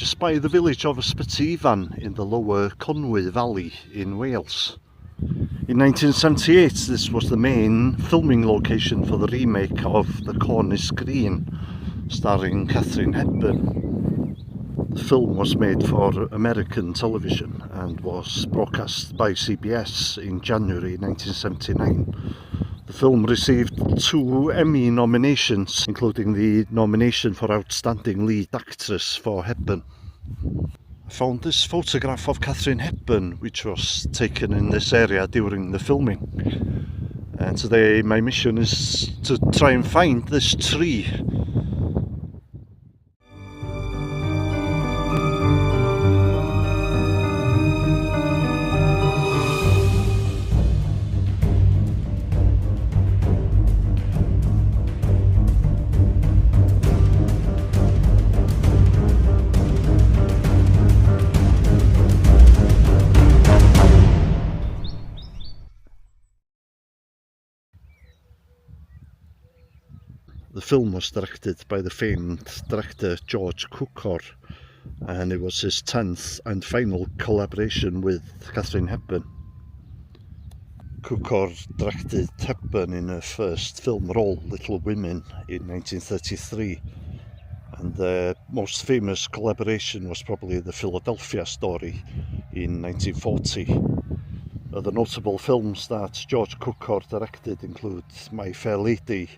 just by the village of Ysbyty Ifan in the lower Conwy Valley in Wales. In 1978 this was the main filming location for the remake of The Cornice Green, starring Katharine Hepburn. The film was made for American television and was broadcast by CBS in January 1979. The film received 2 Emmy nominations, including the nomination for Outstanding Lead Actress for Hepburn. I found this photograph of Katharine Hepburn, which was taken in this area during the filming. And today my mission is to try and find this tree. The film was directed by the famed director George Cukor, and it was his 10th and final collaboration with Katharine Hepburn. Cukor directed Hepburn in her first film role, Little Women, in 1933, and their most famous collaboration was probably The Philadelphia Story in 1940. Other notable films that George Cukor directed include My Fair Lady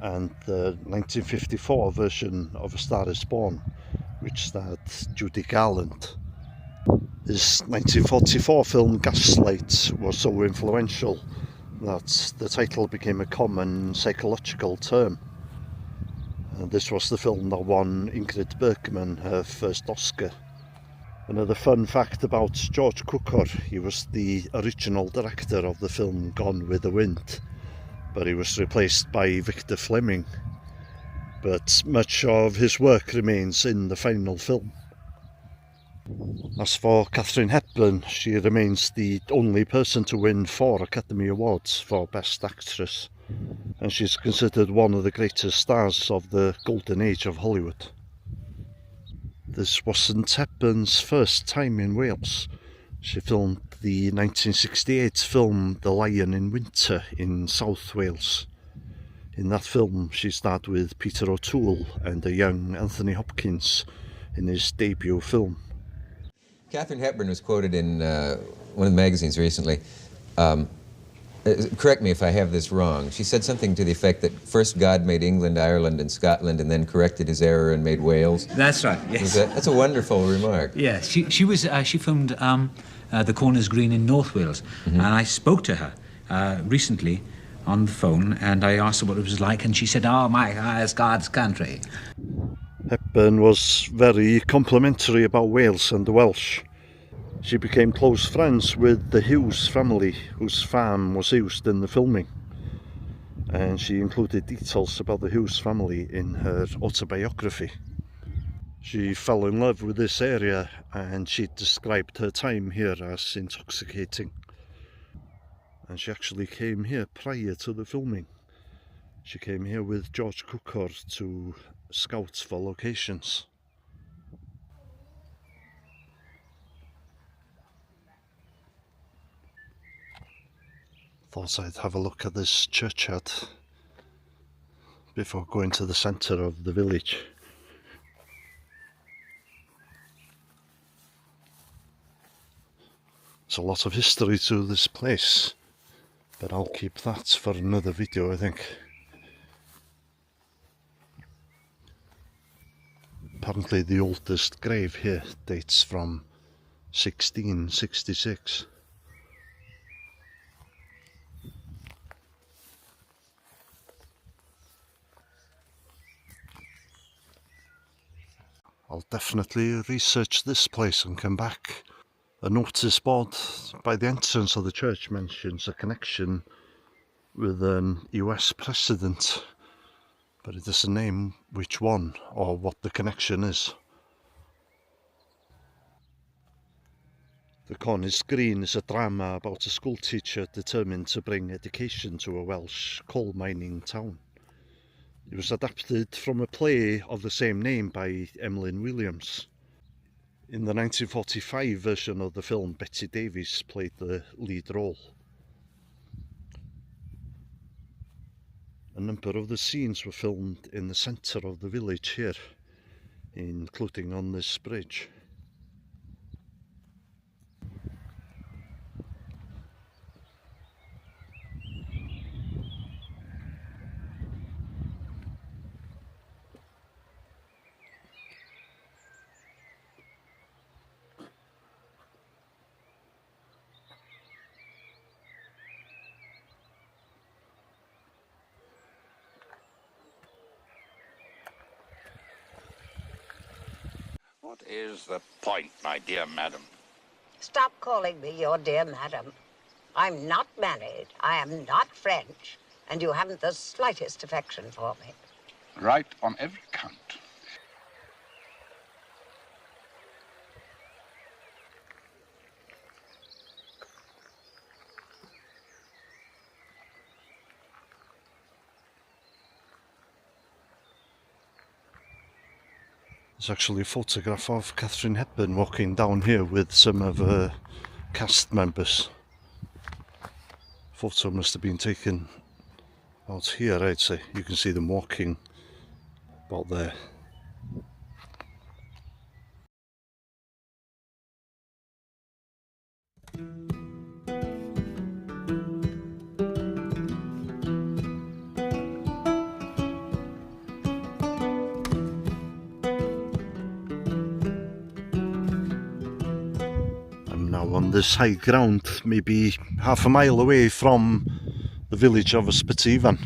and the 1954 version of A Star Is Born, which starred Judy Garland. His 1944 film Gaslight was so influential that the title became a common psychological term. And this was the film that won Ingrid Bergman her first Oscar. Another fun fact about George Cukor: he was the original director of the film Gone with the Wind, but he was replaced by Victor Fleming. But much of his work remains in the final film. As for Katharine Hepburn, she remains the only person to win 4 Academy Awards for Best Actress, and she's considered one of the greatest stars of the golden age of Hollywood. This wasn't Hepburn's first time in Wales. She filmed the 1968 film The Lion in Winter in South Wales. In that film she starred with Peter O'Toole and a young Anthony Hopkins in his debut film. Katharine Hepburn was quoted in one of the magazines recently. Correct me if I have this wrong. She said something to the effect that first God made England, Ireland, and Scotland, and then corrected his error and made Wales. That's right, yes. That's a wonderful remark. Yes, she filmed The Cornice Green in North Wales, and I spoke to her recently on the phone, and I asked her what it was like, and she said, "Oh my, it's God's country." Hepburn was very complimentary about Wales and the Welsh. She became close friends with the Hughes family, whose farm was used in the filming, and she included details about the Hughes family in her autobiography. She fell in love with this area, and she described her time here as intoxicating. And she actually came here prior to the filming. She came here with George Cukor to scout for locations. Thought I'd have a look at this churchyard before going to the centre of the village. There's a lot of history to this place, but I'll keep that for another video, I think. Apparently the oldest grave here dates from 1666. I'll definitely research this place and come back. A notice board by the entrance of the church mentions a connection with an US president, but it doesn't name which one or what the connection is. The Cornice Green is a drama about a schoolteacher determined to bring education to a Welsh coal mining town. It was adapted from a play of the same name by Emlyn Williams. In the 1945 version of the film, Bette Davis played the lead role. A number of the scenes were filmed in the centre of the village here, including on this bridge. What is the point, my dear madam? Stop calling me your dear madam. I'm not married, I am not French, and you haven't the slightest affection for me. Right on every count. There's actually a photograph of Katharine Hepburn walking down here with some of her cast members. Photo must have been taken out here, I'd say. You can see them walking about there. I'm now on this high ground, maybe half a mile away from the village of Ysbyty.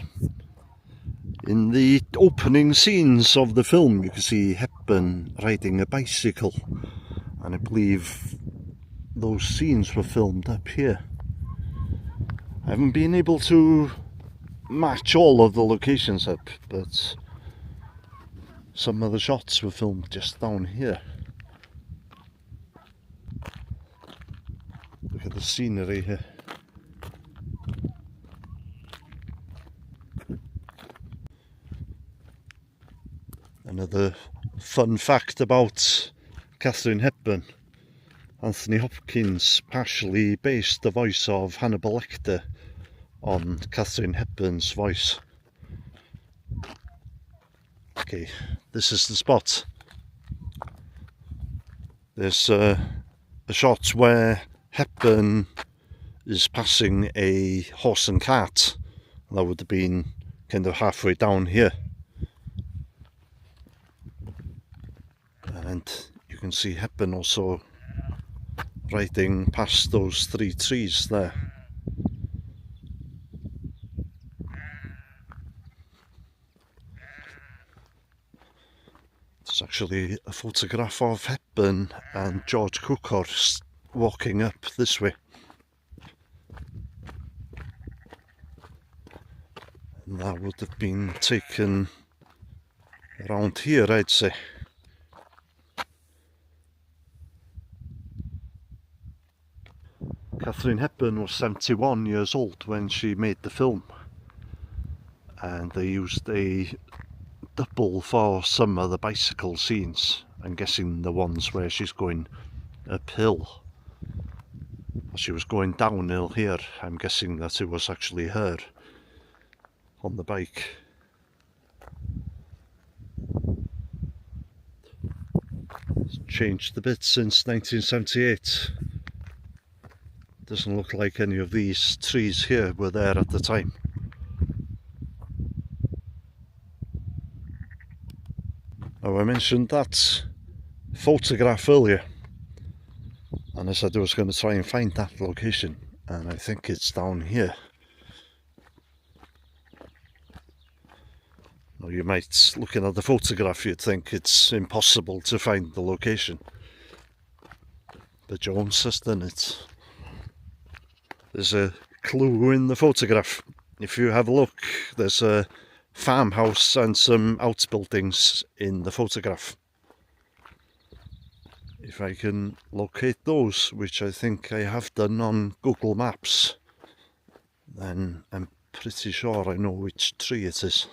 In the opening scenes of the film, you can see Hepburn riding a bicycle, and I believe those scenes were filmed up here. I haven't been able to match all of the locations up, but some of the shots were filmed just down here. Look at the scenery here. Another fun fact about Katharine Hepburn: Anthony Hopkins partially based the voice of Hannibal Lecter on Katharine Hepburn's voice. Okay, this is the spot. There's a shot where Hepburn is passing a horse and cart. That would have been kind of halfway down here. And you can see Hepburn also riding past those 3 trees there. There's actually a photograph of Hepburn and George Cukor walking up this way. And that would have been taken around here, I'd say. Katharine Hepburn was 71 years old when she made the film, and they used a double for some of the bicycle scenes. I'm guessing the ones where she's going uphill. She was going downhill here. I'm guessing that it was actually her on the bike. It's changed a bit since 1978. Doesn't look like any of these trees here were there at the time. Now, I mentioned that photograph earlier, and I said I was going to try and find that location, and I think it's down here. Now, you might, looking at the photograph, you'd think it's impossible to find the location, but Jones has done it. There's a clue in the photograph. If you have a look, there's a farmhouse and some outbuildings in the photograph. If I can locate those, which I think I have done on Google Maps, then I'm pretty sure I know which tree it is.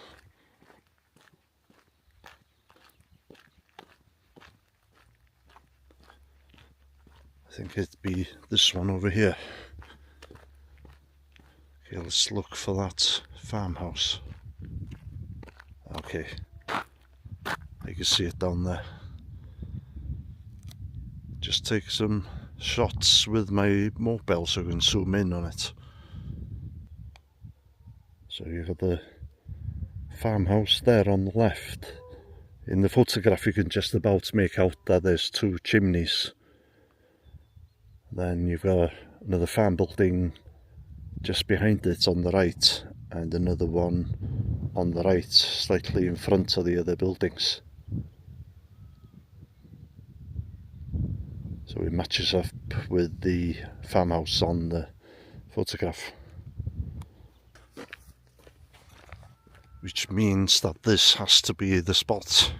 think it'd be this one over here. Okay, let's look for that farmhouse. Okay, you can see it down there. Just take some shots with my mobile so I can zoom in on it. So you've got the farmhouse there on the left. In the photograph you can just about make out that there's two chimneys. Then you've got another farm building just behind it on the right, and another one on the right, slightly in front of the other buildings. So it matches up with the farmhouse on the photograph. Which means that this has to be the spot.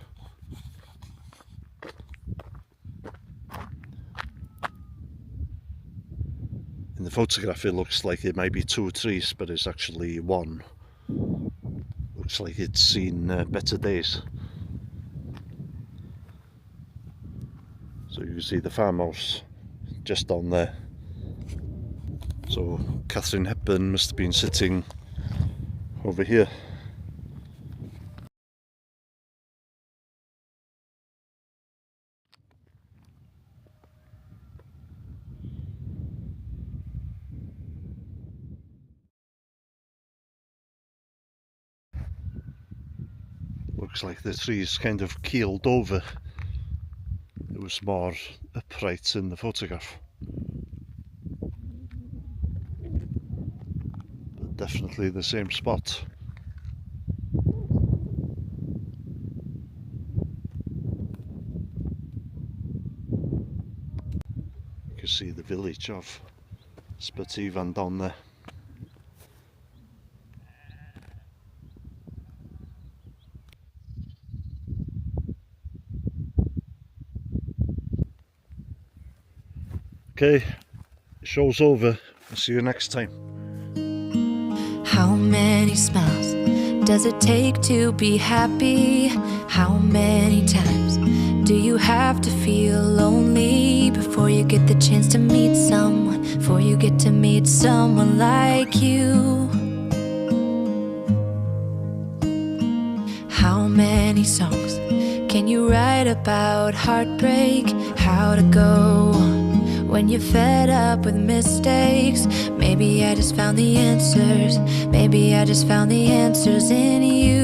In the photograph it looks like it might be two trees, but it's actually one. Looks like it's seen better days. So you can see the farmhouse just down there. So Katharine Hepburn must have been sitting over here. Looks like the tree's kind of keeled over. It was more upright in the photograph. But definitely the same spot. You can see the village of Spativan down there. Okay, show's over. I'll see you next time. How many smiles does it take to be happy? How many times do you have to feel lonely before you get the chance to meet someone, before you get to meet someone like you? How many songs can you write about heartbreak? How to go on when you're fed up with mistakes? Maybe I just found the answers. Maybe I just found the answers in you.